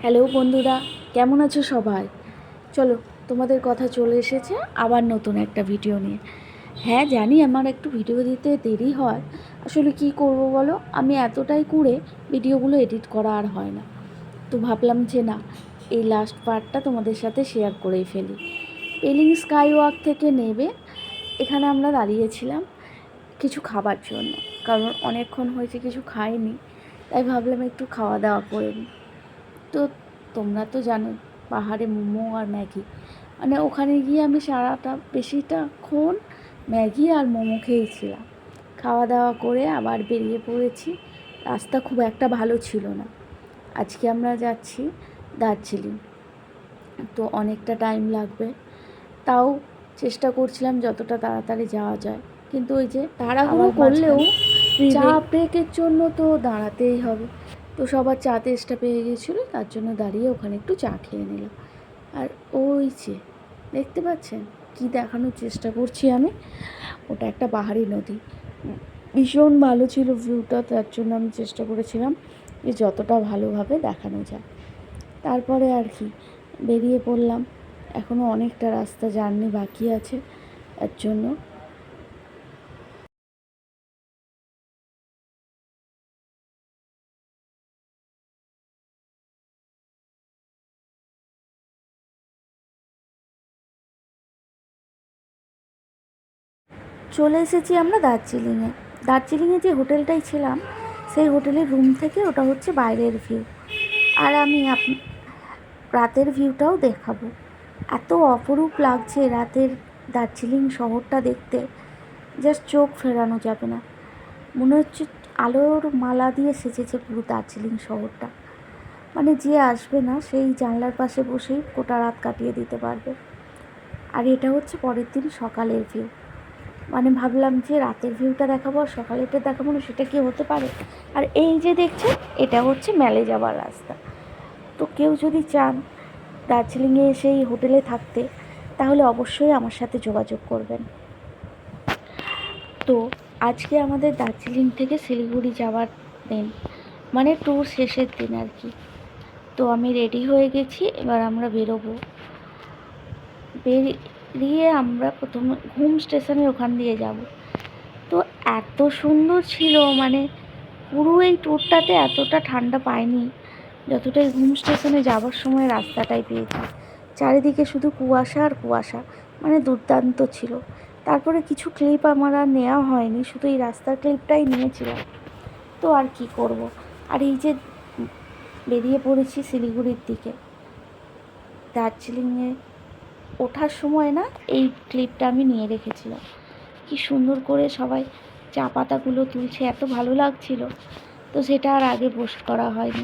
Hello বন্ধুরা, কেমন আছো সবাই? চলো, তোমাদের কথা চলে এসেছে আবার নতুন একটা ভিডিও নিয়ে। হ্যাঁ জানি আমার একটু ভিডিও দিতে দেরি হয়। আসলে কি করব বলো, আমি এতটাই কুঁড়ে ভিডিওগুলো এডিট করা আর হয় না। তো ভাবলাম যে না, এই লাস্ট পার্টটা তোমাদের সাথে শেয়ার করেই ফেলি। পেলিং স্কাই ওয়াক থেকে নেবে এখানে আমরা দাঁড়িয়েছিলাম কিছু খাবার জন্য, কারণ অনেকক্ষণ হয়েছে কিছু খাইনি, তাই ভাবলাম একটু খাওয়া দাওয়া করে নিই। তো তোমরা তো জানো পাহাড়ে মোমো আর ম্যাগি, মানে ওখানে গিয়ে আমি সারাটা বেশিটাক্ষণ ম্যাগি আর মোমো খেয়েছিলাম। খাওয়া দাওয়া করে আবার বেরিয়ে পড়েছি। রাস্তা খুব একটা ভালো ছিল না। আজকে আমরা যাচ্ছি দার্জিলিং, তো অনেকটা টাইম লাগবে। তাও চেষ্টা করছিলাম যতটা তাড়াতাড়ি যাওয়া যায়, কিন্তু ওই যে তাড়াহুড়ো করলেও চা ব্রেকের জন্য তো দাঁড়াতেই হবে। তো সবার চা তেষ্টা পেয়ে গিয়েছিলো, তার জন্য দাঁড়িয়ে ওখানে একটু চা খেয়ে নিলাম। আর ওই যে দেখতে পাচ্ছেন কি দেখানোর চেষ্টা করছি আমি, ওটা একটা পাহাড়ি নদী। ভীষণ ভালো ছিল ভিউটা, তার জন্য আমি চেষ্টা করেছিলাম যে যতটা ভালোভাবে দেখানো যায়। তারপরে আর কি বেরিয়ে পড়লাম। এখনও অনেকটা রাস্তা জার্নি বাকি আছে, তার জন্য চলে এসেছি আমরা দার্জিলিংয়ে। দার্জিলিংয়ে যে হোটেলটাই ছিলাম, সেই হোটেলের রুম থেকে ওটা হচ্ছে বাইরের ভিউ। আর আমি রাতের ভিউটাও দেখাবো। এত অপরূপ লাগছে রাতের দার্জিলিং শহরটা দেখতে, জাস্ট চোখ ফেরানো যাবে না। মনে হচ্ছে আলোর মালা দিয়ে সেজেছে পুরো দার্জিলিং শহরটা। মানে যে আসবে না সেই জানলার পাশে বসেই গোটা রাত কাটিয়ে দিতে পারবে। আর এটা হচ্ছে পরের দিন সকালের ভিউ। মানে ভাবলাম যে রাতের ভিউটা দেখাবো আর সকালেরটা দেখাবো না, সেটা কি হতে পারে? আর এই যে দেখছেন, এটা হচ্ছে ম্যালে যাওয়ার রাস্তা। তো কেউ যদি চান দার্জিলিংয়ে এসে এই হোটেলে থাকতে, তাহলে অবশ্যই আমার সাথে যোগাযোগ করবেন। তো আজকে আমাদের দার্জিলিং থেকে শিলিগুড়ি যাওয়ার দিন, মানে ট্যুর শেষের দিন আর কি। তো আমি রেডি হয়ে গেছি, এবার আমরা বেরোবো। বেরিয়ে আমরা প্রথমে ঘুম স্টেশনের ওখান দিয়ে যাব। তো এত সুন্দর ছিল, মানে পুরো এই ট্যুরটাতে এতটা ঠান্ডা পাইনি যতটাই ঘুম স্টেশনে যাওয়ার সময় রাস্তাটাই পেয়েছি। চারিদিকে শুধু কুয়াশা আর কুয়াশা, মানে দুর্দান্ত ছিল। তারপরে কিছু ক্লিপ আমার আর নেওয়া হয়নি, শুধু এই রাস্তার ক্লিপটাই নিয়েছিলাম। তো আর কি করব। আর এই যে বেরিয়ে পড়েছি শিলিগুড়ির দিকে। দার্জিলিংয়ে ওঠার সময় না এই ক্লিপটা আমি নিয়ে রেখেছিলাম। কি সুন্দর করে সবাই চা পাতাগুলো তুলছে, এত ভালো লাগছিল। তো সেটা আর আগে পোস্ট করা হয়নি,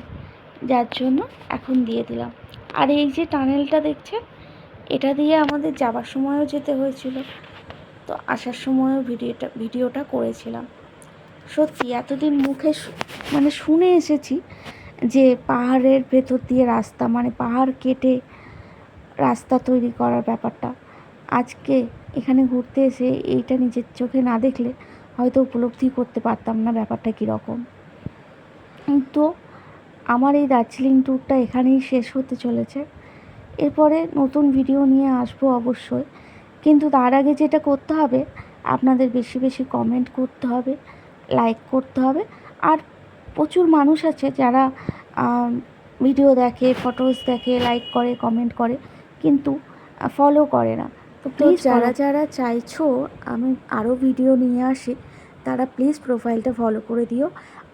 যার জন্য এখন দিয়ে দিলাম। আর এই যে টানেলটা দেখছেন, এটা দিয়ে আমাদের যাবার সময়ও যেতে হয়েছিল, তো আসার সময়ও ভিডিওটা করেছিলাম। সত্যি এতদিন মুখে মানে শুনে এসেছি যে পাহাড়ের ভেতর দিয়ে রাস্তা, মানে পাহাড় কেটে রাস্তা তৈরি করার ব্যাপারটা, আজকে এখানে ঘুরতে এসে এইটা নিজের চোখে না দেখলে হয়তো উপলব্ধি করতে পারতাম না ব্যাপারটা কীরকম। তো আমার এই দার্জিলিং ট্যুরটা এখানেই শেষ হতে চলেছে। এরপরে নতুন ভিডিও নিয়ে আসবো অবশ্যই, কিন্তু তার আগে যেটা করতে হবে, আপনাদের বেশি বেশি কমেন্ট করতে হবে, লাইক করতে হবে। আর প্রচুর মানুষ আছে যারা ভিডিও দেখে, ফটোস দেখে, লাইক করে, কমেন্ট করে, কিন্তু ফলো করে না। তো প্লিজ যারা যারা চাইছো আমি আরও ভিডিও নিয়ে আসি, তারা প্লিজ প্রোফাইলটা ফলো করে দিও।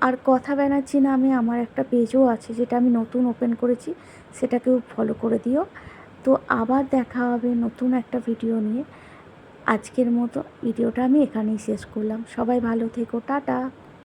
আর কথা ব্যানার্জি নামে আমার একটা পেজও আছে, যেটা আমি নতুন ওপেন করেছি, সেটাকেও ফলো করে দিও। তো আবার দেখা হবে নতুন একটা ভিডিও নিয়ে। আজকের মতো ভিডিওটা আমি এখানেই শেষ করলাম। সবাই ভালো থেকো, টাটা।